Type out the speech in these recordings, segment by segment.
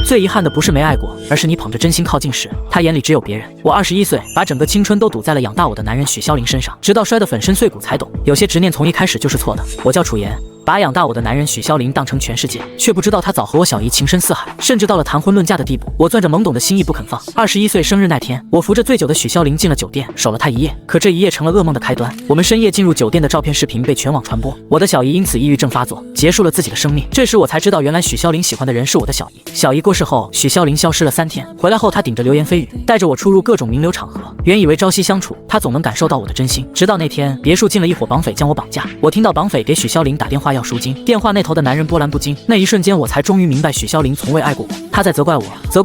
最遗憾的不是没爱过，而是你捧着真心靠近时，他眼里只有别人。我21岁，把整个青春都赌在了养大我的男人许潇林身上，直到摔得粉身碎骨才懂，有些执念从一开始就是错的。我叫楚言。把养大我的男人许潇林当成全世界，却不知道他早和我小姨情深似海，甚至到了谈婚论嫁的地步。我攥着懵懂的心意不肯放。21岁生日那天，我扶着醉酒的许潇林进了酒店，守了他一夜。可这一夜成了噩梦的开端。我们深夜进入酒店的照片视频被全网传播，我的小姨因此抑郁症发作，结束了自己的生命。这时我才知道，原来许潇林喜欢的人是我的小姨。小姨过世后，许潇林消失了3天，回来后他顶着流言蜚语，带着我出入各种名流场合。原以为朝夕相处，他总能感受到我的真心。直到那天，别墅进了一伙绑匪将我绑架，我听到绑匪给许潇林打电话要赎金，电话那头的男人波澜不惊。那一瞬间，我才终于明白许潇林从未爱过我。他在责怪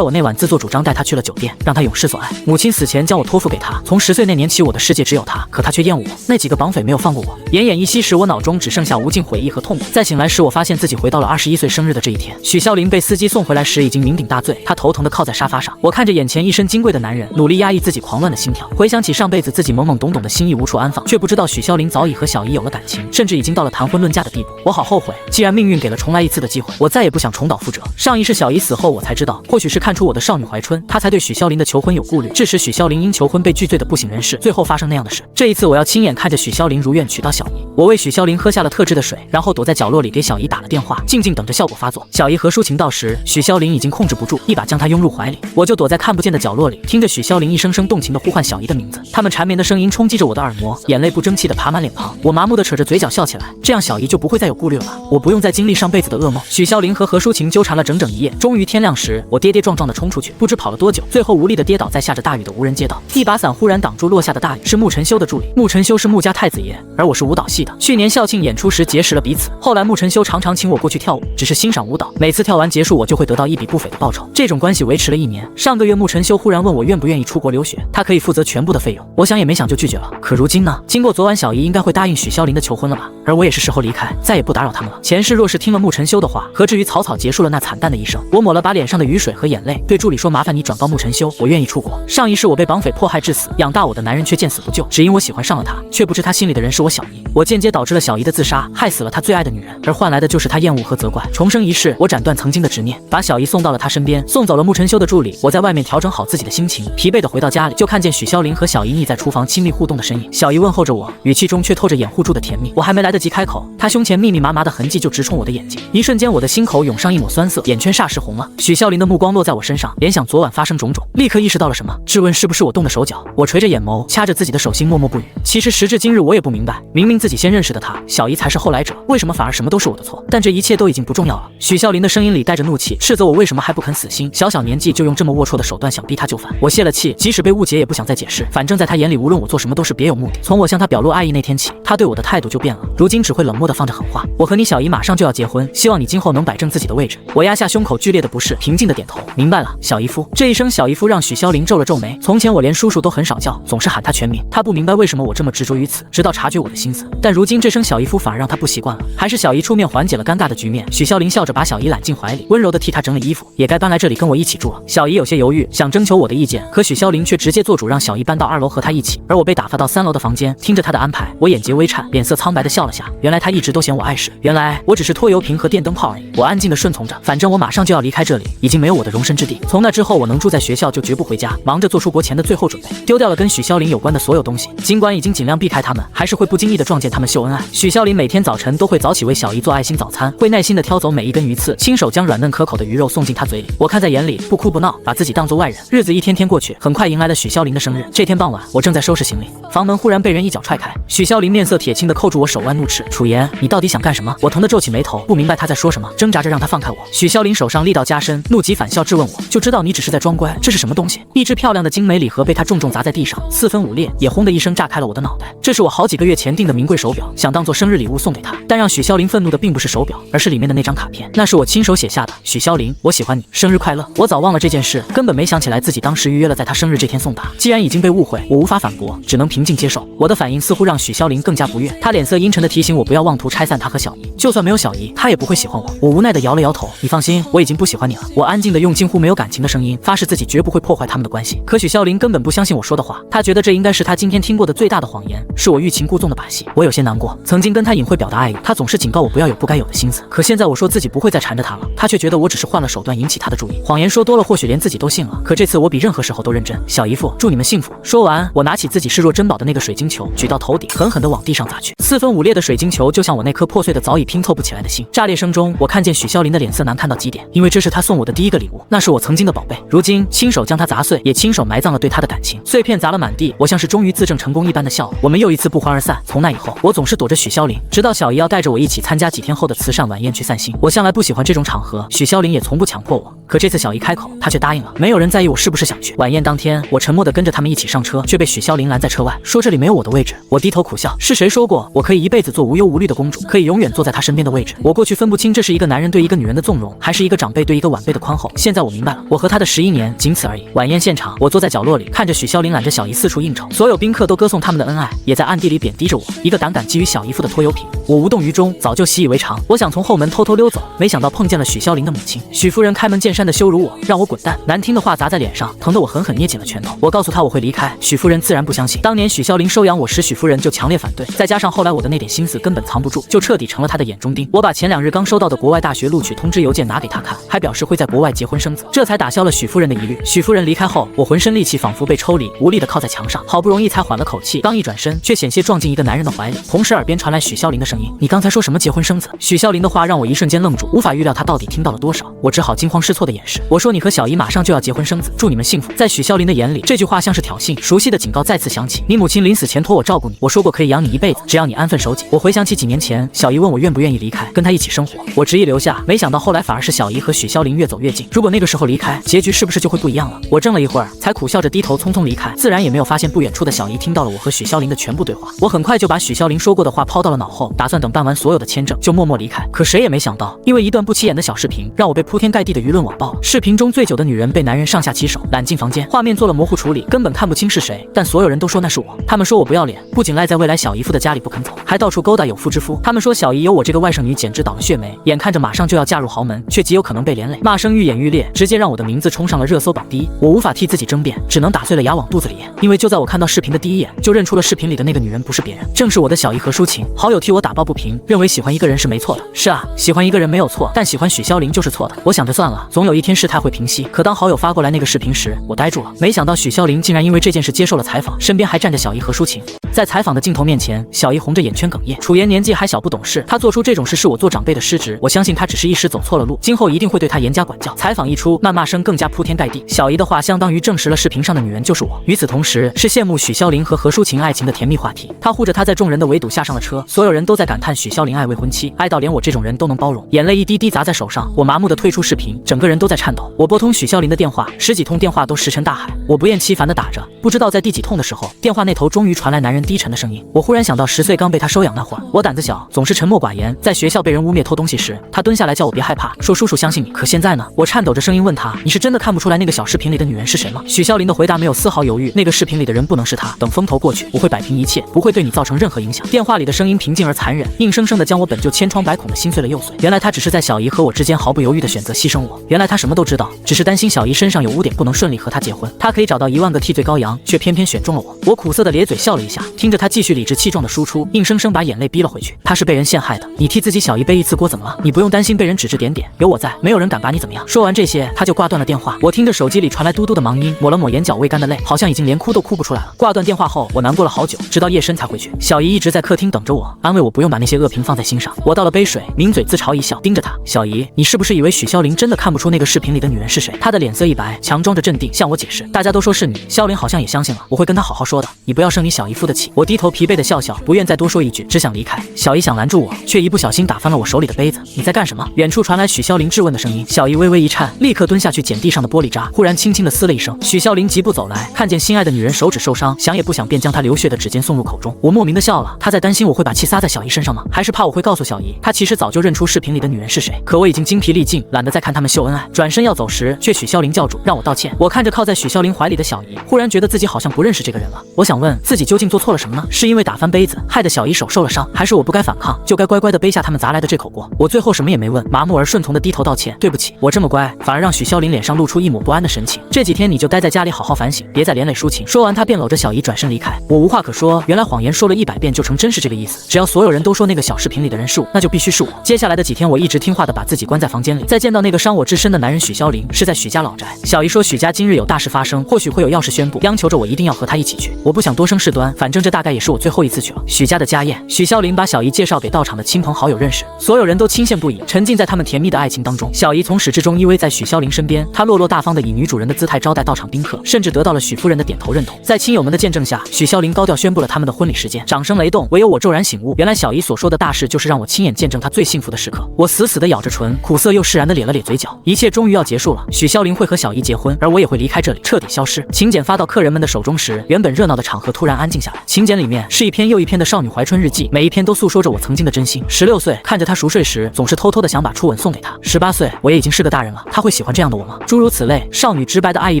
我那晚自作主张带他去了酒店，让他永失所爱。母亲死前将我托付给他，从10岁那年起，我的世界只有他，可他却厌恶我。那几个绑匪没有放过我。奄奄一息时，我脑中只剩下无尽悔意和痛苦。再醒来时，我发现自己回到了21岁生日的这一天。许潇林被司机送回来时已经酩酊大醉，他头疼地靠在沙发上。我看着眼前一身金贵的男人，努力压抑自己狂乱的心跳。回想起上辈子自己懵懵懂懂的心意无处安放，却不知道许潇林早已和小姨有了感情，甚至已经到了谈婚论嫁的地步。我好后悔，既然命运给了重来一次的机会，我再也不想重蹈覆辙。上一世小姨死后，我才知道，或许是看出我的少女怀春，她才对许潇林的求婚有顾虑，致使许潇林因求婚被拒罪的不省人事，最后发生那样的事。这一次我要亲眼看着许潇林如愿娶到小姨。我为许潇林喝下了特制的水，然后躲在角落里给小姨打了电话，静静等着效果发作。小姨和抒情到时，许潇林已经控制不住，一把将她拥入怀里。我就躲在看不见的角落里，听着许潇林一声声动情地呼唤小姨的名字。他们缠绵的声音冲击着我的耳膜，眼泪不争气地爬满脸庞。我麻木地扯着嘴角笑起来，这样小姨就不会再有顾虑了吧？我不用再经历上辈子的噩梦。许潇林和何抒情纠缠了整整一夜，终于天亮时，我跌跌撞撞地冲出去，不知跑了多久，最后无力地跌倒在下着大雨的无人街道。一把伞忽然挡住落下的大雨，是穆晨修的助理。穆晨修是穆家太子爷，而我是舞蹈系的。去年校庆演出时结识了彼此，后来穆晨修常常请我过去跳舞，只是欣赏舞蹈，每次跳完结束我就会得到一笔不菲的报酬。这种关系维持了1年。上个月穆晨修忽然问我愿不愿意出国留学，他可以负责全部的费用。我想也没想就拒绝了。可如今呢？经过昨晚小姨应该会答应许潇林的求婚了吧？而我也是时候离开，再也不打扰他们了。前世若是听了穆晨修的话，何至于草草结束了那惨淡的一生？我抹了把脸上的雨水和眼泪，对助理说：“麻烦你转告穆晨修，我愿意出国。上一世我被绑匪迫害致死，养大我的男人却见死不救，只因我喜欢上了他，却不知他心里的人是我小姨。我间接导致了小姨的自杀，害死了他最爱的女人，而换来的就是他厌恶和责怪。重生一世，我斩断曾经的执念，把小姨送到了他身边，送走了穆晨修的助理。我在外面调整好自己的心情，疲惫的回到家里，就看见许潇林和小姨腻在厨房亲密互动的身影。小姨问候着我，语气中却透着掩护住的甜蜜。我还没来得及开口，他胸前密密麻麻的痕迹就直冲我的眼睛，一瞬间我的心口涌上一抹酸涩，眼圈霎时红了。许潇林的目光落在我身上，联想昨晚发生种种，立刻意识到了什么，质问是不是我动的手脚。我垂着眼眸，掐着自己的手心，默默不语。其实时至今日，我也不明白，明明自己先认识的他，小姨才是后来者，为什么反而什么都是我的错？但这一切都已经不重要了。许潇林的声音里带着怒气，斥责我为什么还不肯死心，小小年纪就用这么龌龊的手段想逼他就范。我泄了气，即使被误解也不想再解释，反正在他眼里，无论我做什么都是别有目的。从我向他表露爱意那天起，他对我的态度就变了，如今只会冷漠地放着狠话。我和你小姨马上就要结婚，希望你今后能摆正自己的位置。我压下胸口剧烈的不适，平静地点头，明白了，小姨夫。这一声小姨夫让许潇林皱了皱眉。从前我连叔叔都很少叫，总是喊他全名，他不明白为什么我这么执着于此，直到察觉我的心思。但如今这声小姨夫反而让他不习惯了。还是小姨出面缓解了尴尬的局面。许潇林笑着把小姨揽进怀里，温柔地替她整理衣服，也该搬来这里跟我一起住了。小姨有些犹豫，想征求我的意见，可许潇林却直接做主，让小姨搬到2楼和他一起，而我被打发到3楼的房间，听着他的安排，我眼睫微颤，脸色苍白地笑了下。原来他一直都嫌我碍事，原来我只是拖油瓶和电灯泡而已。我安静地顺从着，反正我马上就要离开这里，已经没有我的容身之地。从那之后，我能住在学校就绝不回家，忙着做出国前的最后准备，丢掉了跟许潇林有关的所有东西。尽管已经尽量避开他们，还是会不经意地撞见他们秀恩爱。许潇林每天早晨都会早起为小姨做爱心早餐，会耐心地挑走每一根鱼刺，亲手将软嫩可口的鱼肉送进她嘴里。我看在眼里，不哭不闹，把自己当作外人。日子一天天过去，很快迎来了许潇林的生日。这天傍晚，我正在收拾行李，房门忽然被人一脚踹开。许潇林面色铁青地扣住我手腕，怒斥：“楚言，你到底想干什么？”我疼得皱起眉头，不明白他在说什么，挣扎着让他放开我。许潇林手上力道加深，怒极反笑质问我：“就知道你只是在装乖，这是什么东西？”一只漂亮的精美礼盒被他重重砸在地上，4分5裂，也轰的一声炸开了我的脑袋。这是我好几个月前订的名贵手表，想当做生日礼物送给他。但让许潇林愤怒的并不是手表，而是里面的那张卡片，那是我亲手写下的：“许潇林，我喜欢你，生日快乐。”我早忘了这件事，根本没想起来自己当时预约了在他生日这天送达。既然已经被误会，我无法反驳，只能平静接受。我的反应似乎让许潇林更加不悦，他脸色阴沉的的提醒我不要妄图拆散他和小姨，就算没有小姨，他也不会喜欢我。我无奈的摇了摇头，你放心，我已经不喜欢你了。我安静的用近乎没有感情的声音发誓自己绝不会破坏他们的关系。可许孝林根本不相信我说的话，他觉得这应该是他今天听过的最大的谎言，是我欲擒故纵的把戏。我有些难过，曾经跟他隐晦表达爱意，他总是警告我不要有不该有的心思。可现在我说自己不会再缠着他了，他却觉得我只是换了手段引起他的注意。谎言说多了，或许连自己都信了。可这次我比任何时候都认真。小姨夫，祝你们幸福。说完，我拿起自己视若珍宝的那个水晶球，举到头顶，狠狠地往地上砸去。四分五裂的水晶球就像我那颗破碎的早已拼凑不起来的心。炸裂声中，我看见许孝林的脸色难看到极点，因为这是他送我的第一个礼物，那是我曾经的宝贝，如今亲手将它砸碎，也亲手埋葬了对他的感情。碎片砸了满地，我像是终于自证成功一般的笑了。我们又一次不欢而散。从那以后，我总是躲着许孝林，直到小姨要带着我一起参加几天后的慈善晚宴去散心。我向来不喜欢这种场合，许孝林也从不强迫我。可这次小姨开口，她却答应了。没有人在意我是不是想去。晚宴当天，我沉默地跟着他们一起上车，却被许孝林拦在车外，说这里没有我的位置。我低头苦笑，是谁说过我可以一辈子做无忧无虑的公主，可以永远坐在他身边的位置？我过去分不清这是一个男人对一个女人的纵容，还是一个长辈对一个晚辈的宽厚。现在我明白了，我和他的11年仅此而已。晚宴现场，我坐在角落里，看着许孝林揽着小姨四处应酬，所有宾客都歌颂他们的恩爱，也在暗地里贬低着我，一个胆敢觊觎小姨夫的拖油瓶。我无动于衷，早就习以为常。我想从后门偷偷溜走，没想到碰见了许孝林的母亲。许夫人开门见山地羞辱我，让我滚蛋，难听的话砸在脸上，疼得我狠狠捏紧了拳头。我告诉她我会离开，许夫人自然不相信。当年许孝林收养我时，许夫人就强烈反对，再加上后来我的那点心思根本藏不住，就彻底成了她的眼中钉。我把前2日刚收到的国外大学录取通知邮件拿给她看，还表示会在国外结婚生子，这才打消了许夫人的疑虑。许夫人离开后，我浑身力气仿佛被抽离，无力地靠在墙上，好不容易才缓了口气，刚一转身，却险些撞进一个男人的怀里。同时耳边传来许孝林的声音：“你刚才说什么结婚生子？”许孝林的话让我一瞬间愣住，无法预料他到底听到了多少，我只好惊慌失措地掩饰。我说：“你和小姨马上就要结婚生子，祝你们幸福。”在许孝林的眼里，这句话像是挑衅，熟悉的警告再次响起：“你母亲临死前托我照顾你，我说过可以养你一辈子，只要你安分守己。”我回想起几年前，小姨问我愿不愿意离开，跟她一起生活，我执意留下，没想到后来反而是小姨和许孝林越走越近。如果那个时候离开，结局是不是就会不一样了？我怔了一会儿，才苦笑着低头匆匆离开，自然也没有发现不远处的小姨听到了我和许孝林的全部对话。我很快就把许孝林说过的话抛到了脑后，打算等办完所有的签证就默默离开。可谁也没想到，因为一段不起眼的小视频，让我被铺天盖地的舆论网爆。视频中醉酒的女人被男人上下其手揽进房间，画面做了模糊处理，根本看不清是谁，但所有人都说那是我。他们说我不要脸，不仅赖在未来小姨夫的家里不肯走，还到处勾搭有妇之夫。他们说小姨有我这个外甥女简直倒了血霉，眼看着马上就要嫁入豪门，却极有可能被连累。骂声愈演愈烈，直接让我的名字冲上了热搜榜第一。我无法替自己争辩，只能打碎了牙往肚子里咽。因为就在我看到视频的第一眼，就认出了视频里的那个女人不是别人，正是我的小姨何淑琴。好友替我打抱不平，认为喜欢一个人是没错的。是啊，喜欢一个人没有错，但喜欢许孝林就是错的。我想着算了，总有一天事态会平息。可当好友发过来那个视频时，我呆住了。没想到许孝林竟然因为这件事接受了采访，身边还站着小姨何淑琴。在采访的镜头面前，小姨红着眼圈哽咽。楚言年纪还小不懂事，他做出这种事是我做长辈的失职。我相信他只是一时走错了路，今后一定会对他严加管教。采访一出，谩骂声更加铺天盖地。小姨的话相当于证实了视频上的女人就是我。与此同时，是羡慕许孝林和何淑琴爱情的甜蜜话题。他护着她在众人的围堵下上了车，所有人都在感叹许孝林爱未婚妻，爱到连我这种人都能包容。眼泪一滴滴砸在手上，我麻木地退出视频，整个人都在颤抖。我拨通许孝林的电话，10几通电话都石沉大海。我不厌其烦地打着，不知道在第几通的时候，电话那头终于传来男人低沉的声音。我忽然想到10岁刚被他收养那会儿，我胆子小，总是沉默寡言。在学校被人污蔑偷东西时，他蹲下来叫我别害怕，说叔叔相信你。可现在呢？我颤抖着声音问他：“你是真的看不出来那个小视频里的女人是谁吗？”许孝林的回答没有丝毫犹豫：“那个视频里的人不能是他。等风头过去，我会摆平一切，不会对你造成任何影响。”电话里的声音平静而残忍，硬生生地将我本就千疮百孔的心碎了又碎。原来他只是在小姨和我之间毫不犹豫地选择牺牲我。原来他什么都知道，只是担心小姨身上有污点，不能顺利和他结婚。他可以找到1万个替罪羔羊，却偏偏选中了我。我苦涩地咧嘴笑了一下，听着他继续理直气壮地输出，硬生生把眼泪逼了回去。他是被人陷害的，你替自己小姨背一次锅怎么了？你不用担心被人指指点点，有我在，没有人敢把你怎么样。说完这些，他就挂断了电话。我听着手机里传来嘟嘟的忙音，抹了抹眼角未干的泪，好像已经连哭都哭不出来了。挂断电话后，我难过了好久，直到夜深才回去。小姨一直在客厅等着我，安慰我不用把那些恶评放在心上。我倒了杯水，抿嘴自嘲一笑，盯着她：“小姨，你是不是以为许孝林真的看不出那个视频里的女人是谁？”她的脸色一白，强装着镇定向我解释：“大家都说是你，孝林好像也相信了，我会跟他好好说的，你不要生你小姨夫的气。”我低头疲惫的笑笑，不愿再多说一句，只想离开。小姨想拦住我，却一不小心打翻了我手里的杯子。“你在干什么？”远处传来许孝林质问的声音。小姨微微一颤，立刻蹲下去捡地上的玻璃渣，忽然轻轻地撕了一声。许孝林疾步走来，看见心爱的女人手指受伤，想也不想便将她流血的指尖送入口中。我莫名的笑了，他在担心我会把气撒在小姨身上吗？还是怕我会告诉小姨，他其实早就认出视频里的女人是谁？可我已经精疲力尽，懒得再看他们秀恩爱。爱。转身要走时，却许孝琳叫住，让我道歉。我看着靠在许孝琳怀里的小姨，忽然觉得自己好像不认识这个人了。我想问自己究竟做错了什么呢？是因为打翻杯子害得小姨手受了伤，还是我不该反抗，就该乖乖的背下他们砸来的这口锅？我最后什么也没问，麻木而顺从的低头道歉，对不起，我这么乖，反而让许孝琳脸上露出一抹不安的神情。这几天你就待在家里好好反省，别再连累抒情。说完，他便搂着小姨转身离开。我无话可说，原来谎言说了100遍就成真是这个意思。只要所有人都说那个小视频里的人是我，那就必须是我。接下来的几天，我一直听话的把自己关在房间里。再见到那个伤我至深的男人许孝琳，是在许家老宅。小姨说许家今日有大事发生，或许会有要事宣布，央求着我一定要和他一起去。我不想多生事端，反正这大概也是我最后一次去了。许家的家宴，许孝琳把小姨介绍给到场的亲朋好友认识，所有人都倾羡不已，沉浸在他们甜蜜的爱情当中。小姨从始至终依偎在许孝琳身边，她落落大方的以女主人的姿态招待到场宾客，甚至得到了许夫人的点头认同。在亲友们的见证下，许孝琳高调宣布了他们的婚礼时间，掌声雷动，唯有我骤然醒悟，原来小姨所说的大事就是让我亲眼见证她最幸福的时刻。我死死的咬着唇，苦涩又释然的咧了咧嘴角，一切终于要结束了。许孝琳会和小姨结婚，而我也会离开这里，彻底消失。请柬发到客人们的手中时，原本热闹的场合突然安静下来。请柬里面是一篇又一篇的少女怀春日记，每一篇都诉说着我曾经的真心。16岁，看着她熟睡时，总是偷偷的想把初吻送给她。18岁，我也已经是个大人了，她会喜欢这样的我吗？诸如此类，少女直白的爱意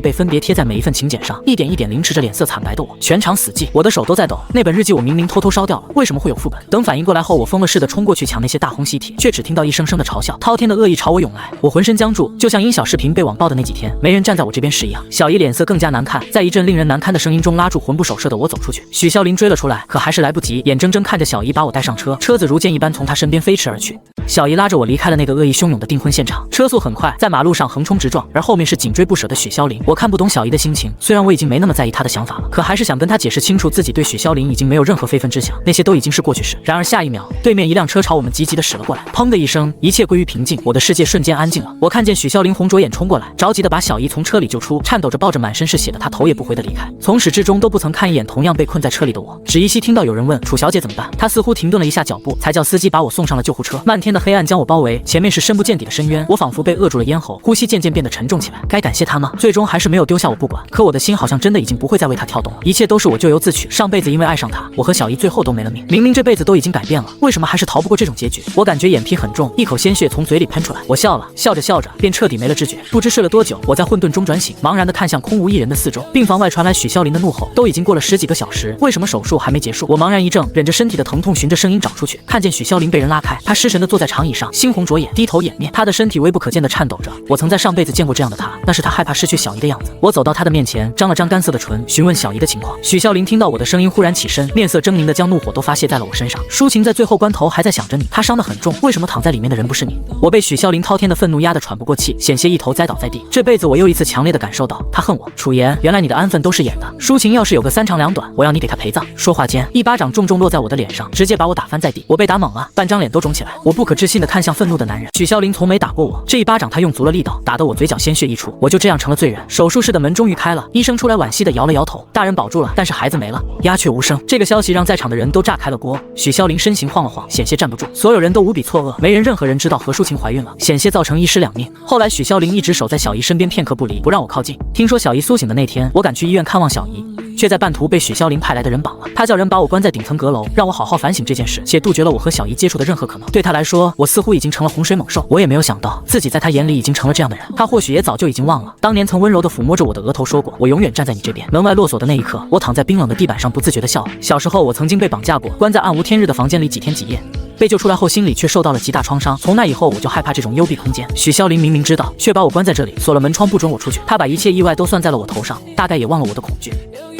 被分别贴在每一份请柬上，一点一点凌迟着脸色惨白的我。全场死寂，我的手都在抖。那本日记我明明偷偷烧掉了，为什么会有副本？等反应过来后，我疯了似的冲过去抢那些大红喜帖，却只听到一声声的嘲笑，滔天的恶意朝我涌来，我浑身僵住，就像因小视频被网暴的那几天，没人站在我这边时一样。小姨脸色更加难看，在一阵令人难堪的声音中拉住魂不守舍的我走出去。许孝琳追了出来，可还是来不及，眼睁睁看着小姨把我带上车，车子如箭一般从她身边飞驰而去。小姨拉着我离开了那个恶意汹涌的订婚现场，车速很快，在马路上横冲直撞，而后面是紧追不舍的许孝琳。我看不懂小姨的心情，虽然我已经没那么在意她的想法了，可还是想跟她解释清楚自己对许孝琳已经没有任何非分之想，那些都已经是过去式。然而下一秒，对面一辆车朝我们急急地驶了过来，砰的一声，一切归于平静，我的世界瞬间安静了。我看见许孝琳红着眼冲过来，着急地把小姨从车里救出，颤抖着抱着满身是血的她头也不回地离开，从始至终都不曾看一眼同样被困在车里的我。只依稀听到有人问楚小姐怎么办，她似乎停顿了一下脚步，才叫司机把我送上了救护车。漫天的黑暗将我包围，前面是深不见底的深渊，我仿佛被扼住了咽喉，呼吸渐渐变得沉重起来。该感谢他吗？最终还是没有丢下我不管，可我的心好像真的已经不会再为他跳动了，一切都是我咎由自取。上辈子因为爱上他，我和小姨最后都没了命，明明这辈子都已经改变了，为什么还是逃不过这种结局？我感觉眼皮很重，一口鲜血从嘴里喷出来，我笑了，笑着笑着便彻底没了知觉。不知睡了多久，我在混沌中转醒，茫然地看向空无一人的四周，病房外传来许孝琳的怒吼，都已经过了10几个小时，为什么手术还没结束？我茫然一怔，忍着身体的疼痛，循着声音找出去，看见许孝琳被人拉开，她失神地坐在长椅上，猩红着眼，低头掩面，她的身体微不可见地颤抖着。我曾在上辈子见过这样的她，那是她害怕失去小姨的样子。我走到她的面前，张了张干涩的唇，询问小姨的情况。许孝琳听到我的声音，忽然起身，面色狰狞地将怒火都发泄在了我身上。抒情在最后关头还在想着你，她伤得很重，为什么躺在里面的人不是你？我被许孝琳滔天的愤怒压得喘不过气，险些一头栽倒在地。这辈子我又一次强烈地感受到她恨我。楚言，原来你的安分都是演的。抒情要是有个3长2短，我要你给她陪葬。说话间，一巴掌重重落在我的脸上，直接把我打翻在地。我被打懵了，半张脸都肿起来。我不可置信地看向愤怒的男人。许孝琳从没打过我，这一巴掌她用足了力道，打得我嘴角鲜血溢出。我就这样成了罪人。手术室的门终于开了，医生出来惋惜地摇了摇头，大人保住了，但是孩子没了。鸦雀无声。这个消息让在场的人都炸开了锅。许孝琳身形晃了晃，险些站不住，所有人都无比错愕，没人任何人知道何淑琴怀孕了，险些造成1尸2命。后来许孝琳一直守在小姨身边片刻不离，不让我靠近。听说小姨苏醒的那天，我赶去医院看望小姨，却在半途被许孝琳派来的人绑了。他叫人把我关在顶层阁楼，让我好好反省这件事，且杜绝了我和小姨接触的任何可能。对他来说，我似乎已经成了洪水猛兽。我也没有想到自己在他眼里已经成了这样的人。他或许也早就已经忘了，当年曾温柔地抚摸着我的额头说过，我永远站在你这边。门外落锁的那一刻，我躺在冰冷的地板上，不自觉地笑了。小时候我曾经被绑架过，关在暗无天日的房间里几天几夜。被救出来后，心里却受到了极大创伤。从那以后，我就害怕这种幽闭空间。许孝琳明明知道，却把我关在这里，锁了门窗，不准我出去。他把一切意外都算在了我头上，大概也忘了我的恐惧。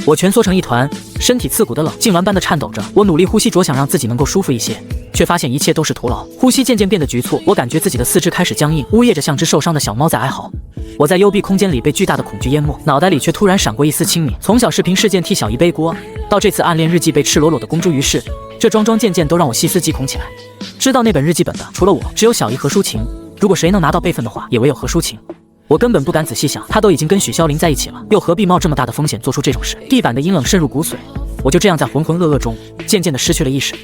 我蜷缩成一团，身体刺骨的冷，痉挛般的颤抖着。我努力呼吸，着想让自己能够舒服一些，却发现一切都是徒劳。呼吸渐渐变得局促，我感觉自己的四肢开始僵硬，呜咽着像只受伤的小猫在哀嚎。我在幽闭空间里被巨大的恐惧淹没，脑袋里却突然闪过一丝清明。从小视频事件替小姨背锅，到这次暗恋日记被赤裸裸的公诸于世，这桩桩件件都让我细思极恐起来。知道那本日记本的，除了我，只有小姨和抒情。如果谁能拿到备份的话，也唯有何抒情。我根本不敢仔细想，他都已经跟许孝琳在一起了，又何必冒这么大的风险做出这种事？地板的阴冷渗入骨髓，我就这样在浑浑噩噩中渐渐地失去了意识。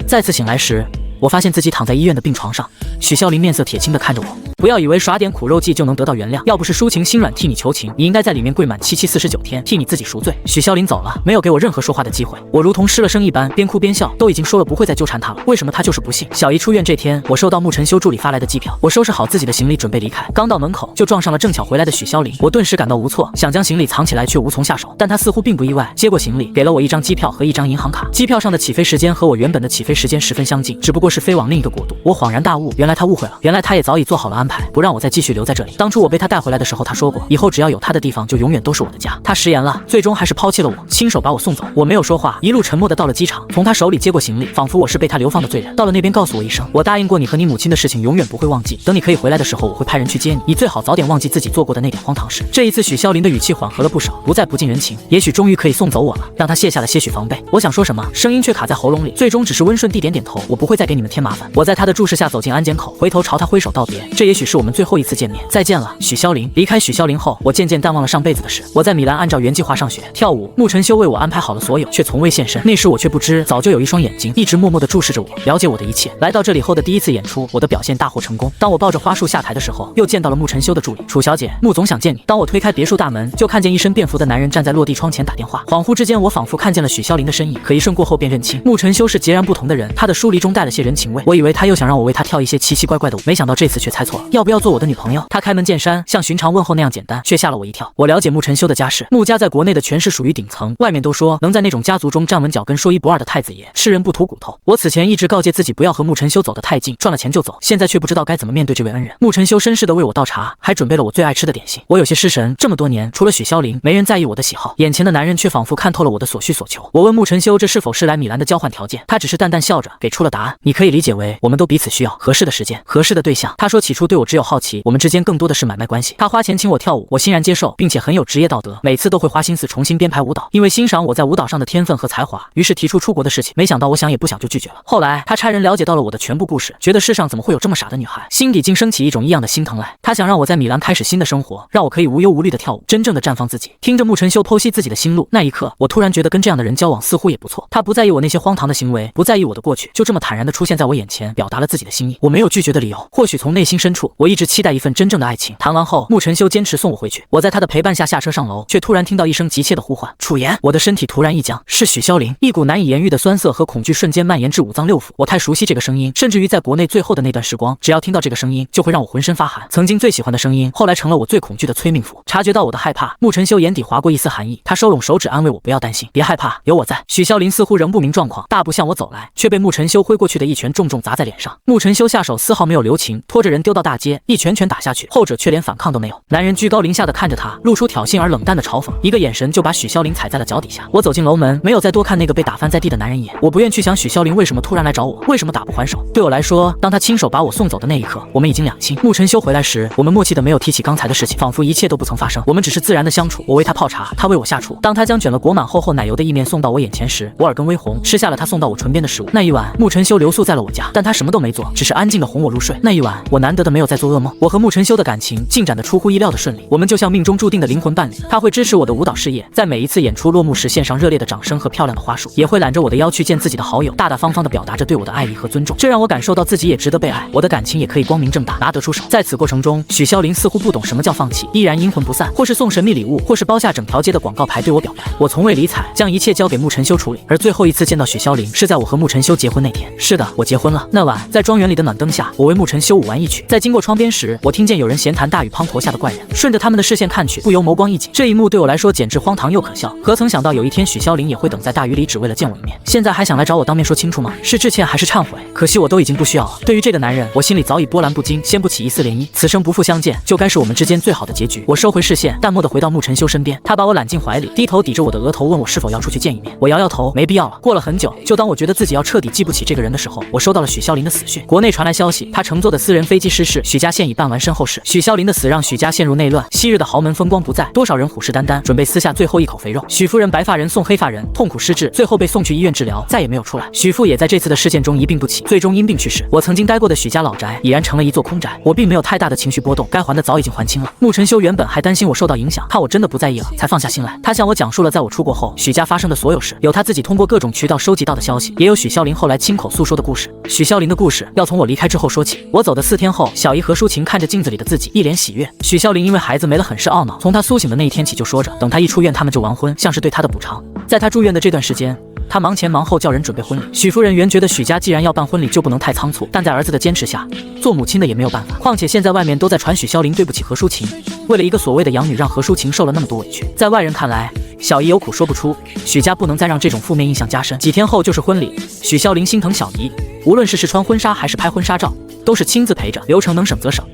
再次醒来时，我发现自己躺在医院的病床上，许孝林面色铁青地看着我。不要以为耍点苦肉计就能得到原谅，要不是抒情心软替你求情，你应该在里面跪满749天，替你自己赎罪。许孝林走了，没有给我任何说话的机会，我如同失了声一般，边哭边笑，都已经说了不会再纠缠他了，为什么他就是不信？小姨出院这天，我收到穆晨修助理发来的机票，我收拾好自己的行李准备离开，刚到门口就撞上了正巧回来的许孝林，我顿时感到无措，想将行李藏起来却无从下手，但他似乎并不意外，接过行李，给了我一张机票和一张银行卡，机票上的起飞时间和我原本的起飞时间十分相近，只不过是飞往另一个国度。我恍然大悟，原来他误会了，原来他也早已做好了安排，不让我再继续留在这里。当初我被他带回来的时候，他说过，以后只要有他的地方就永远都是我的家。他食言了，最终还是抛弃了我，亲手把我送走。我没有说话，一路沉默的到了机场，从他手里接过行李，仿佛我是被他流放的罪人。到了那边告诉我一声，我答应过你和你母亲的事情永远不会忘记，等你可以回来的时候，我会派人去接你，你最好早点忘记自己做过的那点荒唐事。这一次许孝林的语气缓和了不少，不再不近人情，也许终于可以送走我了，让他卸下了些许防备。我想说什么，声音却卡在喉咙里，最终只是温顺地点点头，我不会再给你们添麻烦。我在他的注视下走进安检口，回头朝他挥手道别，这也许是我们最后一次见面，再见了，许孝林。离开许孝林后，我渐渐淡忘了上辈子的事。我在米兰按照原计划上学跳舞，穆晨修为我安排好了所有，却从未现身。那时我却不知，早就有一双眼睛一直默默地注视着我，了解我的一切。来到这里后的第一次演出，我的表现大获成功。当我抱着花束下台的时候，又见到了穆晨修的助理楚小姐，穆总想见你。当我推开别墅大门，就看见一身便服的男人站在落地窗前打电话。恍惚之间，我仿佛看见了许孝林的身影，可一瞬过后便认清，穆晨修是截然不同的人，他的疏离中带了些人情味。我以为他又想让我为他跳一些奇奇怪怪的舞，没想到这次却猜错了。要不要做我的女朋友？他开门见山，像寻常问候那样简单，却吓了我一跳。我了解穆晨修的家世，穆家在国内的权势属于顶层，外面都说能在那种家族中站稳脚跟说一不二的太子爷，吃人不吐骨头。我此前一直告诫自己不要和穆晨修走得太近，赚了钱就走，现在却不知道该怎么面对这位恩人。穆晨修绅士的为我倒茶，还准备了我最爱吃的点心。我有些失神，这么多年除了许孝林，没人在意我的喜好，眼前的男人却仿佛看透了我的所需所求。我问穆晨修这是否是来米兰的交换条件，他只是淡淡笑着给出了答案，你可以理解为我们都彼此需要合适的时间，合适的对象。他说起初对我只有好奇，我们之间更多的是买卖关系。他花钱请我跳舞，我欣然接受，并且很有职业道德，每次都会花心思重新编排舞蹈，因为欣赏我在舞蹈上的天分和才华，于是提出出国的事情。没想到我想也不想就拒绝了。后来他差人了解到了我的全部故事，觉得世上怎么会有这么傻的女孩，心底竟升起一种异样的心疼来。他想让我在米兰开始新的生活，让我可以无忧无虑的跳舞，真正的绽放自己。听着穆晨修剖析自己的心路，那一刻我突然觉得跟这样的人交往似乎也不错。他不在意我那些荒唐的行为，不在意我的过去，就这么坦然地出现在我眼前，表达了自己的心意。我没有拒绝的理由，或许从内心深处，我一直期待一份真正的爱情。谈完后，穆晨修坚持送我回去，我在他的陪伴下下车上楼，却突然听到一声急切的呼唤：楚言！我的身体突然一僵，是许孝林。一股难以言喻的酸涩和恐惧瞬间蔓延至五脏六腑。我太熟悉这个声音，甚至于在国内最后的那段时光，只要听到这个声音，就会让我浑身发寒。曾经最喜欢的声音，后来成了我最恐惧的催命符。察觉到我的害怕，穆晨修眼底划过一丝寒意，他收拢手指安慰我：不要担心，别害怕，有我在。许孝林似乎仍不明状况，大步向我走来，却被穆晨修挥过去的一拳重重砸在脸上。穆晨修下手丝毫没有留情，拖着人丢到大街，一拳拳打下去，后者却连反抗都没有。男人居高临下的看着他，露出挑衅而冷淡的嘲讽，一个眼神就把许孝林踩在了脚底下。我走进楼门，没有再多看那个被打翻在地的男人一眼。我不愿去想许孝林为什么突然来找我，为什么打不还手。对我来说，当他亲手把我送走的那一刻，我们已经两清。穆晨修回来时，我们默契的没有提起刚才的事情，仿佛一切都不曾发生。我们只是自然的相处，我为他泡茶，他为我下厨。当他将卷了裹满厚厚奶油的意面送到我眼前时，我耳根微红，吃下了他送到我唇边的食物。那一晚，穆晨修留宿在了我家，但他什么都没做，只是安静的哄我入睡。那一晚，我难得的没有再做噩梦。我和穆晨修的感情进展的出乎意料的顺利，我们就像命中注定的灵魂伴侣。他会支持我的舞蹈事业，在每一次演出落幕时献上热烈的掌声和漂亮的花束，也会揽着我的腰去见自己的好友，大大方方地表达着对我的爱意和尊重。这让我感受到自己也值得被爱，我的感情也可以光明正大拿得出手。在此过程中，许孝林似乎不懂什么叫放弃，依然阴魂不散，或是送神秘礼物，或是包下整条街的广告牌对我表白。我从未理睬，将一切交给穆晨修处理。而最后一次见到许孝林，是在我和穆晨修结婚那天。是的，我结婚了。那晚，在庄园里的暖灯下，我为穆晨修舞完一曲。在经过窗边时，我听见有人闲谈大雨滂沱下的怪人，顺着他们的视线看去，不由眸光一紧。这一幕对我来说简直荒唐又可笑。何曾想到有一天许孝林也会等在大雨里，只为了见我一面。现在还想来找我当面说清楚吗？是致歉还是忏悔？可惜我都已经不需要了。对于这个男人，我心里早已波澜不惊，掀不起一丝涟漪。此生不复相见，就该是我们之间最好的结局。我收回视线，淡漠地回到穆晨修身边，他把我揽进怀里，低头抵着我的额头，问我是否要出去见一面。我摇摇头，没必要了。过了很久，就当我觉得自己要彻底记不起这个人的时候，我收到了许孝林的死讯。国内传来消息，他乘坐的私人飞机失事，许家现已办完身后事。许孝林的死让许家陷入内乱，昔日的豪门风光不再，多少人虎视眈眈，准备撕下最后一口肥肉。许夫人白发人送黑发人，痛苦失智，最后被送去医院治疗，再也没有出来。许父也在这次的事件中一病不起，最终因病去世。我曾经待过的许家老宅已然成了一座空宅，我并没有太大的情绪波动，该还的早已经还清了。穆晨修原本还担心我受到影响，怕我真的不在意了，才放下心来。他向我讲述了在我出国后许家发生的所有事，有他自己通过各种渠道收集到的消息，也有许孝林后来亲口诉说的故事。故事。许孝琳的故事要从我离开之后说起。我走的4天后，小姨何淑琴看着镜子里的自己，一脸喜悦。许孝琳因为孩子没了很是懊恼，从她苏醒的那一天起就说着，等她一出院他们就完婚，像是对她的补偿。在她住院的这段时间，她忙前忙后叫人准备婚礼。许夫人原觉得许家既然要办婚礼就不能太仓促，但在儿子的坚持下，做母亲的也没有办法。况且现在外面都在传许孝琳对不起何淑琴，为了一个所谓的养女让何淑琴受了那么多委屈。在外人看来，小姨有苦说不出，许家不能再让这种负面印象加深。几天后就是婚礼，许孝琳心疼小姨，无论是试穿婚纱还是拍婚纱照，都是亲自陪着，流程能省则省。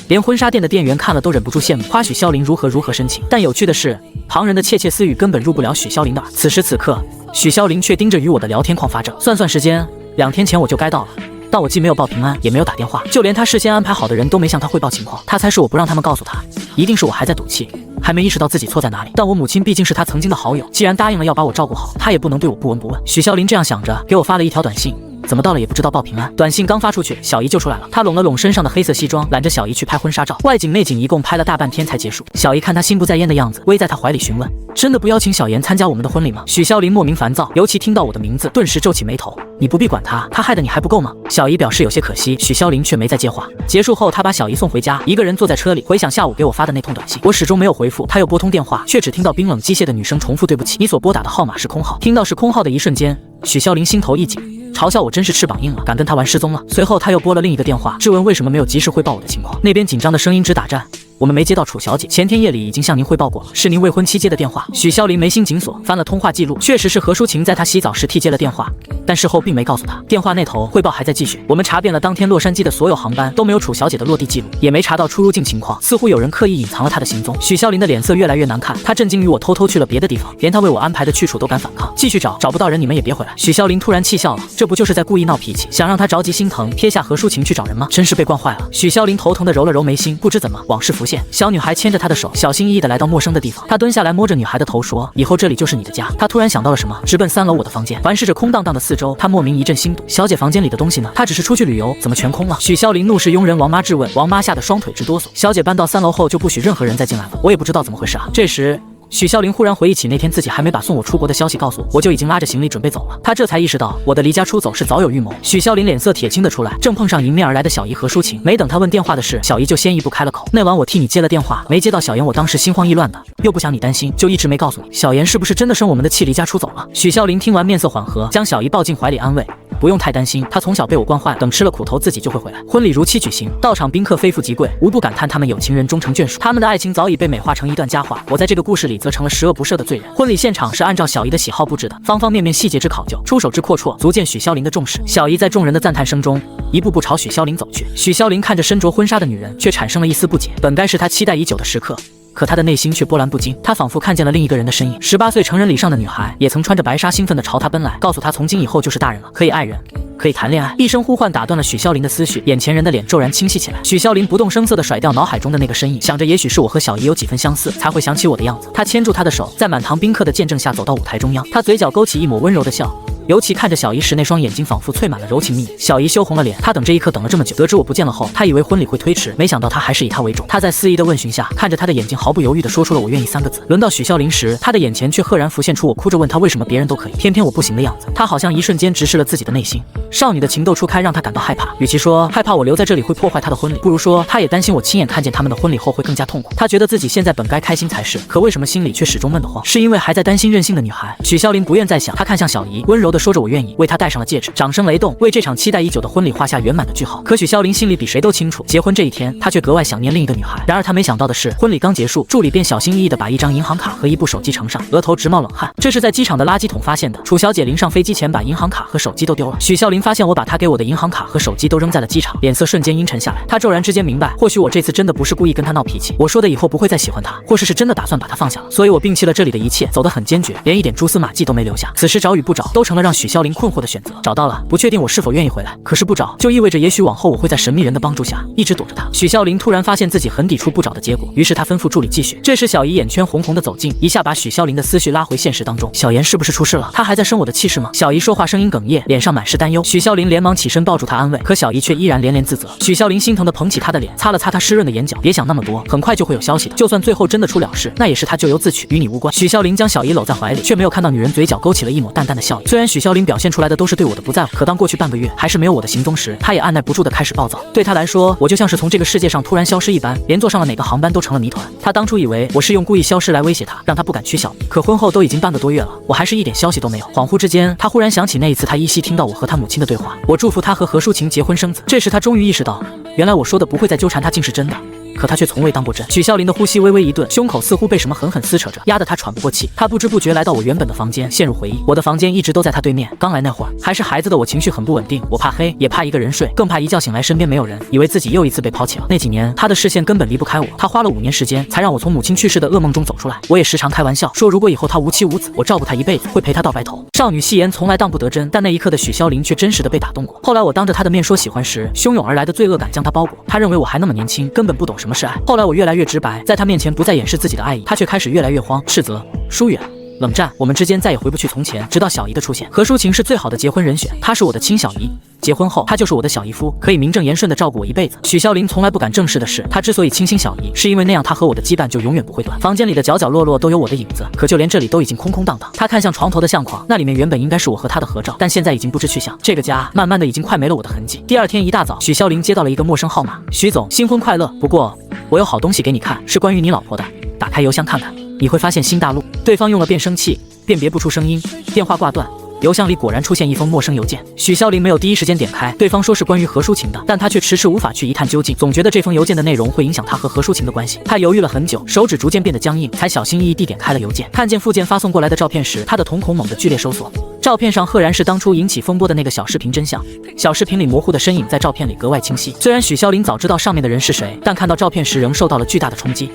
连婚纱店的店员看了都忍不住羡慕，夸许孝琳如何深情。但有趣的是，旁人的窃窃私语根本入不了许孝琳的耳。此时此刻，许孝琳却盯着与我的聊天框发怔。算时间，2天前我就该到了，但我既没有报平安，也没有打电话，就连他事先安排好的人都没向他汇报情况。他猜是我不让他们告诉他，一定是我还在赌气，还没意识到自己错在哪里。但我母亲毕竟是他曾经的好友，既然答应了要把我照顾好，他也不能对我不闻不问。许孝琳这样想着，给我发了一条短信。怎么到了也不知道报平安。短信刚发出去，小姨就出来了。她拢了拢身上的黑色西装，揽着小姨去拍婚纱照。外景内景一共拍了大半天才结束。小姨看她心不在焉的样子，偎在她怀里询问：“真的不邀请小妍参加我们的婚礼吗？”许孝琳莫名烦躁，尤其听到我的名字，顿时皱起眉头：“你不必管她，她害得你还不够吗？”小姨表示有些可惜，许孝琳却没再接话。结束后，她把小姨送回家，一个人坐在车里回想下午给我发的那通短信。我始终没有回复，她又拨通电话，却只听到冰冷机械的女声重复：“对不起，你所拨打的号码是空号。”听到是空号的一瞬间，许孝琳心头一紧，嘲笑我真是翅膀硬了，敢跟他玩失踪了。随后他又拨了另一个电话，质问为什么没有及时汇报我的情况。那边紧张的声音直打颤：“我们没接到楚小姐，前天夜里已经向您汇报过了，是您未婚妻接的电话。”许孝琳眉心紧锁，翻了通话记录，确实是何淑琴在她洗澡时替接了电话，但事后并没告诉她。电话那头汇报还在继续，我们查遍了当天洛杉矶的所有航班，都没有楚小姐的落地记录，也没查到出入境情况，似乎有人刻意隐藏了她的行踪。许孝琳的脸色越来越难看，她震惊于我偷偷去了别的地方，连她为我安排的去处都敢反抗。继续找不到人，你们也别回来。许孝琳突然气笑了，这不就是在故意闹脾气，想让她着急心疼，撇下何淑琴去找人吗？真是被惯坏了。许孝琳头疼的揉了揉眉心，不知怎么往事浮现，小女孩牵着她的手，小心翼翼地来到陌生的地方。她蹲下来摸着女孩的头说：“以后这里就是你的家。”她突然想到了什么，直奔3楼我的房间，环视着空荡荡的四周，她莫名一阵心堵。小姐房间里的东西呢？她只是出去旅游，怎么全空了？许孝琳怒视佣人王妈质问，王妈吓得双腿直哆嗦。小姐搬到3楼后就不许任何人再进来了，我也不知道怎么回事啊。这时许孝琳忽然回忆起那天自己还没把送我出国的消息告诉我，我就已经拉着行李准备走了。她这才意识到我的离家出走是早有预谋。许孝琳脸色铁青的出来，正碰上迎面而来的小姨何淑琴。没等她问电话的事，小姨就先一步开了口：“那晚我替你接了电话，没接到小妍，我当时心慌意乱的，又不想你担心，就一直没告诉你。小妍是不是真的生我们的气离家出走了？”许孝琳听完面色缓和，将小姨抱进怀里安慰：“不用太担心，她从小被我惯坏了，等吃了苦头自己就会回来。”婚礼如期举行，到场宾客非富即贵，无不感叹他们有情人终成眷属。他们的爱情早已被美化成一段佳话，我在这个故事里则成了十恶不赦的罪人。婚礼现场是按照小姨的喜好布置的，方方面面细节之考究，出手之阔绰，足见许孝琳的重视。小姨在众人的赞叹声中，一步步朝许孝琳走去。许孝琳看着身着婚纱的女人，却产生了一丝不解。本该是她期待已久的时刻，可她的内心却波澜不惊。她仿佛看见了另一个人的身影。18岁成人礼上的女孩也曾穿着白纱兴奋地朝她奔来，告诉她从今以后就是大人了，可以爱人，可以谈恋爱。一声呼唤打断了许孝琳的思绪，眼前人的脸骤然清晰起来。许孝琳不动声色地甩掉脑海中的那个身影，想着也许是我和小姨有几分相似，才会想起我的样子。她牵住她的手，在满堂宾客的见证下走到舞台中央，她嘴角勾起一抹温柔的笑，尤其看着小姨时，那双眼睛仿佛萃满了柔情蜜意。小姨羞红了脸，她等这一刻等了这么久，得知我不见了后，她以为婚礼会推迟，没想到她还是以她为主。她在司仪的问询下，看着她的眼睛，毫不犹豫地说出了我愿意3个字。轮到许孝琳时，她的眼前却赫然浮现出我哭着问她为什么别人都可以，偏偏我不行的样子。她好像一瞬间直视了自己的内心，少女的情窦初开让她感到害怕。与其说害怕我留在这里会破坏她的婚礼，不如说她也担心我亲眼看见他们的婚礼后会更加痛苦。她觉得自己现在本该开心才是，可为什么心里却始终闷得慌？是因为还在担心任性的女孩？许孝琳不愿再想，她看向小姨，温柔地说着我愿意，为她戴上了戒指。掌声雷动，为这场期待已久的婚礼画下圆满的句号。可许孝琳心里比谁都清楚，结婚这一天，她却格外想念另一个女孩。然而她没想到的是，婚礼刚结束，助理便小心翼翼地把一张银行卡和一部手机呈上，额头直冒冷汗。这是在机场的垃圾桶发现的。楚小姐临上飞机前把银行卡和手机都丢了。许孝琳发现我把她给我的银行卡和手机都扔在了机场，脸色瞬间阴沉下来。她骤然之间明白，或许我这次真的不是故意跟她闹脾气，我说的以后不会再喜欢她，或是真的打算把她放下了。所以我摒弃了这里的一切，走得很坚决，连一点蛛丝马迹都没留下。此时找与不找，都成了让许孝琳困惑的选择。找到了，不确定我是否愿意回来；可是不找，就意味着也许往后我会在神秘人的帮助下一直躲着她。许孝琳突然发现自己很抵触不找的结果，于是她吩咐助理继续。这时小姨眼圈红红的走近，一下把许孝琳的思绪拉回现实当中。小妍是不是出事了？她还在生我的气势吗？小姨说话声音哽咽，脸上满是担忧。许孝琳连忙起身抱住她安慰，可小姨却依然连连自责。许孝琳心疼地捧起她的脸，擦了擦她湿润的眼角，别想那么多，很快就会有消息的。就算最后真的出了事，那也是她咎由自取，与你无关。许孝琳将小姨搂在怀里，却没有看到女人嘴角勾起了一抹淡淡的笑意。虽然许孝琳表现出来的都是对我的不在乎，可当过去半个月还是没有我的行踪时，她也按耐不住的开始暴躁。对她来说，我就像是从这个世界上突然消失一般，连坐上了哪个航班都成了谜团。她当初以为我是用故意消失来威胁她，让她不敢娶小明。可婚后都已经半个多月了，我还是一点消息都没有。恍惚之间，她忽然想起那一次她依稀听到我和她母亲的对话，我祝福她和何淑琴结婚生子。这时她终于意识到，原来我说的不会再纠缠她竟是真的。可他却从未当过真。许孝琳的呼吸微微一顿，胸口似乎被什么狠狠撕扯着，压得他喘不过气。他不知不觉来到我原本的房间，陷入回忆。我的房间一直都在他对面。刚来那会儿，还是孩子的我情绪很不稳定，我怕黑，也怕一个人睡，更怕一觉醒来身边没有人，以为自己又一次被抛弃了。那几年，他的视线根本离不开我。他花了5年时间，才让我从母亲去世的噩梦中走出来。我也时常开玩笑说，如果以后他无妻无子，我照顾他一辈子，会陪他到白头。少女戏言从来当不得真，但那一刻的许孝琳却真实的被打动过。后来我当着他的面说喜欢时，汹涌而来的罪恶感将他包裹。他认为我还那么年轻，根本不懂什么是爱。后来我越来越直白，在他面前不再掩饰自己的爱意，他却开始越来越慌，斥责、疏远、冷战，我们之间再也回不去从前。直到小姨的出现，何淑琴是最好的结婚人选，她是我的亲小姨。结婚后，她就是我的小姨夫，可以名正言顺地照顾我一辈子。许孝琳从来不敢正视的是，她之所以倾心小姨，是因为那样她和我的羁绊就永远不会断。房间里的角角落落都有我的影子，可就连这里都已经空空荡荡。她看向床头的相框，那里面原本应该是我和她的合照，但现在已经不知去向。这个家慢慢的已经快没了我的痕迹。第二天一大早，许孝琳接到了一个陌生号码：许总，新婚快乐，不过我有好东西给你看，是关于你老婆的，打开邮箱看看，你会发现新大陆。对方用了辨声器，辨别不出声音，电话挂断。邮箱里果然出现一封陌生邮件，许孝琳没有第一时间点开，对方说是关于何淑琴的，但他却迟迟无法去一探究竟，总觉得这封邮件的内容会影响他和何淑琴的关系。他犹豫了很久，手指逐渐变得僵硬，才小心翼翼地点开了邮件。看见附件发送过来的照片时，他的瞳孔猛地剧烈收缩。照片上赫然是当初引起风波的那个小视频真相，小视频里模糊的身影在照片里格外清晰。虽然许孝琳早知道上面的人是谁，但看到照片时仍受到了巨大的冲击。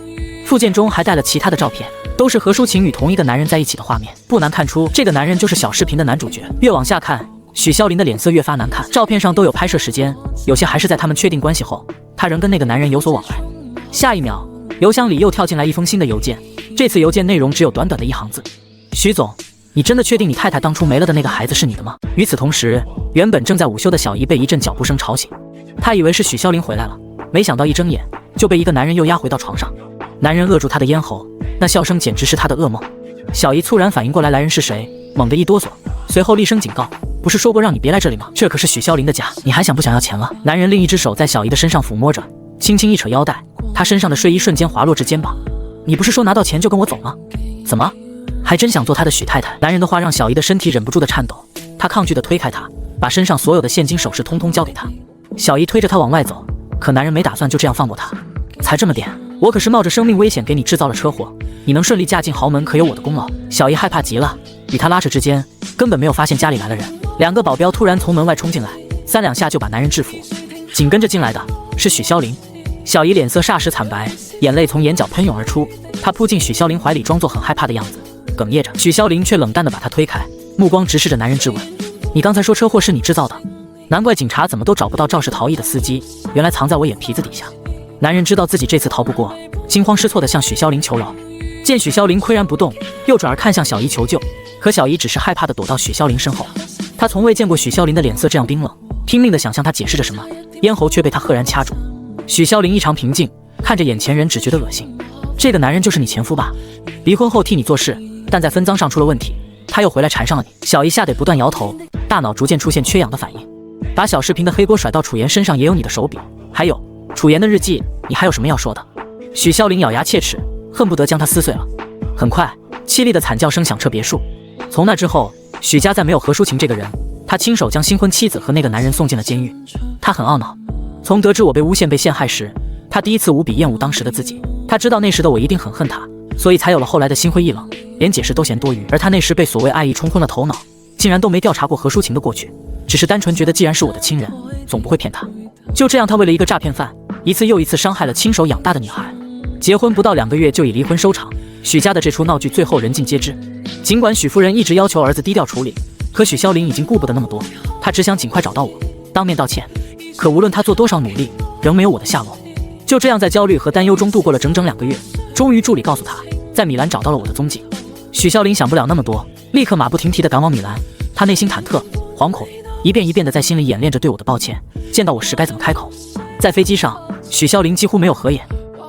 附件中还带了其他的照片，都是何淑琴与同一个男人在一起的画面，不难看出这个男人就是小视频的男主角。越往下看，许孝琳的脸色越发难看，照片上都有拍摄时间，有些还是在他们确定关系后，他仍跟那个男人有所往来。下一秒，邮箱里又跳进来一封新的邮件，这次邮件内容只有短短的1行字：许总，你真的确定你太太当初没了的那个孩子是你的吗？与此同时，原本正在午休的小姨被一阵脚步声吵醒，她以为是许孝琳回来了，没想到一睁眼就被一个男人又压回到床上。男人扼住她的咽喉，那笑声简直是她的噩梦。小姨猝然反应过来来人是谁，猛地一哆嗦，随后厉声警告：不是说过让你别来这里吗？这可是许孝琳的家，你还想不想要钱了？男人另一只手在小姨的身上抚摸着，轻轻一扯腰带，她身上的睡衣瞬间滑落至肩膀。你不是说拿到钱就跟我走吗？怎么还真想做他的许太太？男人的话让小姨的身体忍不住的颤抖，她抗拒的推开他，把身上所有的现金首饰通通交给他。小姨推着他往外走，可男人没打算就这样放过他。才这么点，我可是冒着生命危险给你制造了车祸，你能顺利嫁进豪门可有我的功劳。小姨害怕极了，与他拉扯之间根本没有发现家里来了人。2个保镖突然从门外冲进来，3两下就把男人制服，紧跟着进来的是许孝琳。小姨脸色霎时惨白，眼泪从眼角喷涌而出，她扑进许孝琳怀里，装作很害怕的样子，哽咽着。许孝琳却冷淡地把她推开，目光直视着男人质问：你刚才说车祸是你制造的？难怪警察怎么都找不到肇事逃逸的司机，原来藏在我眼皮子底下。男人知道自己这次逃不过，惊慌失措地向许孝琳求饶。见许孝琳岿然不动，又转而看向小姨求救，可小姨只是害怕地躲到许孝琳身后。她从未见过许孝琳的脸色这样冰冷，拼命地想向她解释着什么，咽喉却被她赫然掐住。许孝琳异常平静，看着眼前人只觉得恶心。这个男人就是你前夫吧？离婚后替你做事，但在分赃上出了问题，他又回来缠上了你。小姨吓得不断摇头，大脑逐渐出现缺氧的反应。把小视频的黑锅甩到楚言身上也有你的手笔，还有楚言的日记，你还有什么要说的？许孝琳咬牙切齿，恨不得将他撕碎了。很快，凄厉的惨叫声响彻别墅。从那之后，许家再没有何淑琴这个人，他亲手将新婚妻子和那个男人送进了监狱。他很懊恼，从得知我被诬陷被陷害时，他第一次无比厌恶当时的自己。他知道那时的我一定很恨他，所以才有了后来的心灰意冷，连解释都嫌多余。而他那时被所谓爱意冲昏了头脑，竟然都没调查过何淑琴的过去，只是单纯觉得既然是我的亲人，总不会骗他。就这样，他为了一个诈骗犯，一次又一次伤害了亲手养大的女孩。结婚不到2个月就以离婚收场，许家的这出闹剧最后人尽皆知。尽管许夫人一直要求儿子低调处理，可许孝琳已经顾不得那么多，她只想尽快找到我，当面道歉。可无论她做多少努力，仍没有我的下落。就这样在焦虑和担忧中度过了整整2个月，终于助理告诉她，在米兰找到了我的踪迹。许孝琳想不了那么多，立刻马不停蹄地赶往米兰。她内心忐忑惶恐，一遍一遍地在心里演练着对我的抱歉，见到我时该怎么开口。在飞机上，许孝琳几乎没有合眼，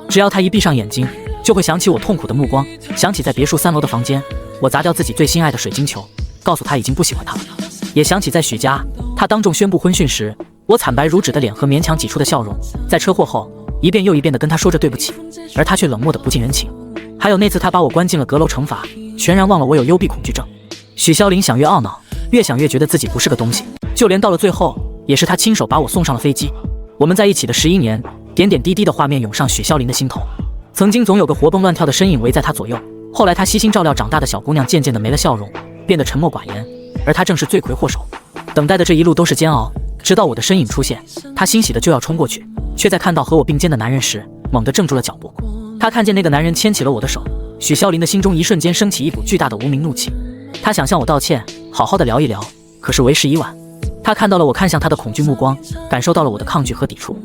只要她一闭上眼睛，就会想起我痛苦的目光，想起在别墅3楼的房间，我砸掉自己最心爱的水晶球，告诉她已经不喜欢她了。也想起在许家，他当众宣布婚讯时，我惨白如纸的脸和勉强挤出的笑容。在车祸后，一遍又一遍地跟他说着对不起，而他却冷漠得不近人情。还有那次他把我关进了阁楼惩罚，全然忘了我有幽闭恐惧症。许潇林想越懊恼，越想越觉得自己不是个东西，就连到了最后，也是他亲手把我送上了飞机。我们在一起的11年，点点滴滴的画面涌上许潇林的心头。曾经总有个活蹦乱跳的身影围在他左右，后来他悉心照料长大的小姑娘渐渐的没了笑容，变得沉默寡言，而他正是罪魁祸首。等待的这一路都是煎熬，直到我的身影出现，他欣喜的就要冲过去，却在看到和我并肩的男人时，猛地怔住了脚步。他看见那个男人牵起了我的手，许潇林的心中一瞬间升起一股巨大的无名怒气。他想向我道歉，好好的聊一聊，可是为时已晚。他看到了我看向他的恐惧目光，感受到了我的抗拒和抵触。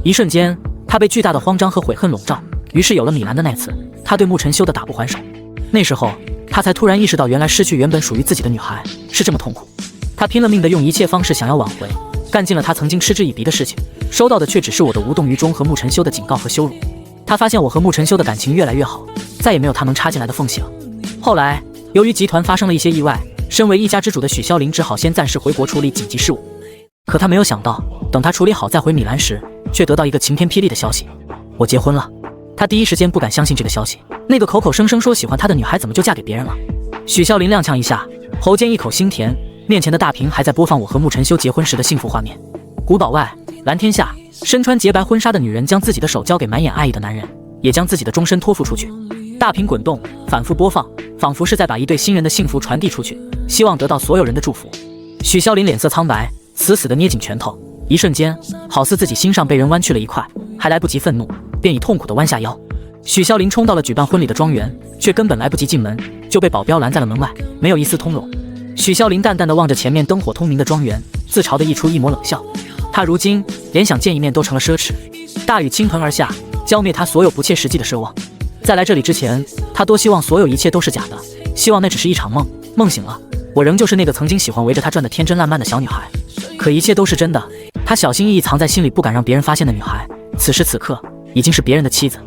一瞬间，他被巨大的慌张和悔恨笼罩，于是有了米兰的那次，他对穆晨修的打不还手。那时候，他才突然意识到，原来失去原本属于自己的女孩是这么痛苦。他拼了命的用一切方式想要挽回，干尽了他曾经嗤之以鼻的事情，收到的却只是我的无动于衷和穆晨修的警告和羞辱。他发现我和穆晨修的感情越来越好，再也没有他能插进来的缝隙了。后来，由于集团发生了一些意外，身为一家之主的许潇林只好先暂时回国处理紧急事务。可他没有想到，等他处理好再回米兰时，却得到一个晴天霹雳的消息：我结婚了。他第一时间不敢相信这个消息，那个口口声声说喜欢他的女孩怎么就嫁给别人了？许潇林踉跄一下，喉间一口腥甜，面前的大屏还在播放我和穆晨修结婚时的幸福画面。古堡外，蓝天下，身穿洁白婚纱的女人将自己的手交给满眼爱意的男人，也将自己的终身托付出去。大屏滚动，反复播放，仿佛是在把一对新人的幸福传递出去，希望得到所有人的祝福。许潇林脸色苍白，死死地捏紧拳头，一瞬间，好似自己心上被人剜去了一块，还来不及愤怒，便已痛苦地弯下腰。许潇林冲到了举办婚礼的庄园，却根本来不及进门，就被保镖拦在了门外，没有一丝通融。许潇林淡淡地望着前面灯火通明的庄园，自嘲地溢出一抹冷笑。他如今连想见一面都成了奢侈。大雨倾盆而下，浇灭他所有不切实际的奢望。在来这里之前，他多希望所有一切都是假的，希望那只是一场梦，梦醒了，我仍旧是那个曾经喜欢围着他转的天真烂漫的小女孩。可一切都是真的，他小心翼翼藏在心里不敢让别人发现的女孩，此时此刻已经是别人的妻子。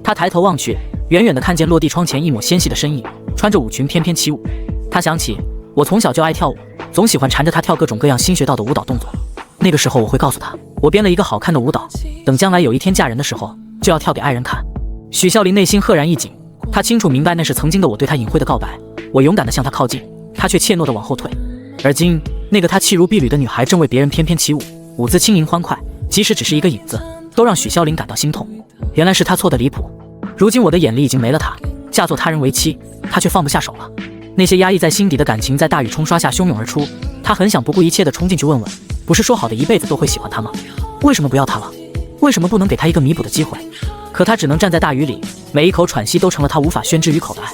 他抬头望去，远远地看见落地窗前一抹纤细的身影，穿着舞裙翩翩起舞。他想起我从小就爱跳舞，总喜欢缠着他跳各种各样新学到的舞蹈动作。那个时候我会告诉他，我编了一个好看的舞蹈，等将来有一天嫁人的时候，就要跳给爱人看。许潇林内心赫然一紧，他清楚明白那是曾经的我对他隐晦的告白。我勇敢地向他靠近，他却怯懦地往后退。而今，那个他弃如敝履的女孩正为别人翩翩起舞，舞姿轻盈欢快，即使只是一个影子，都让许潇林感到心痛。原来是他错得离谱。如今我的眼里已经没了他，嫁作他人为妻，他却放不下手了。那些压抑在心底的感情在大雨冲刷下汹涌而出，他很想不顾一切地冲进去问问，不是说好的一辈子都会喜欢他吗？为什么不要他了？为什么不能给他一个弥补的机会？可他只能站在大雨里，每一口喘息都成了他无法宣之于口的爱。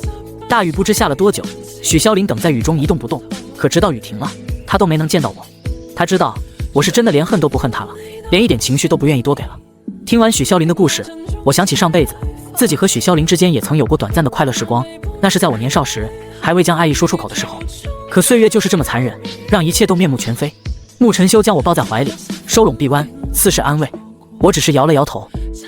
大雨不知下了多久，许潇林等在雨中一动不动，可直到雨停了，他都没能见到我。他知道我是真的连恨都不恨他了，连一点情绪都不愿意多给了。听完许潇林的故事，我想起上辈子自己和许潇林之间也曾有过短暂的快乐时光，那是在我年少时还未将爱意说出口的时候。可岁月就是这么残忍，让一切都面目全非。穆晨修将我抱在怀里，收拢臂弯，似是安慰。我只是摇了摇头。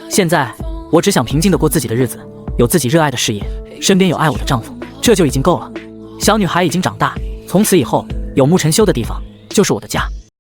现在我只想平静地过自己的日子，有自己热爱的事业，身边有爱我的丈夫，这就已经够了。小女孩已经长大，从此以后有穆晨修的地方就是我的家。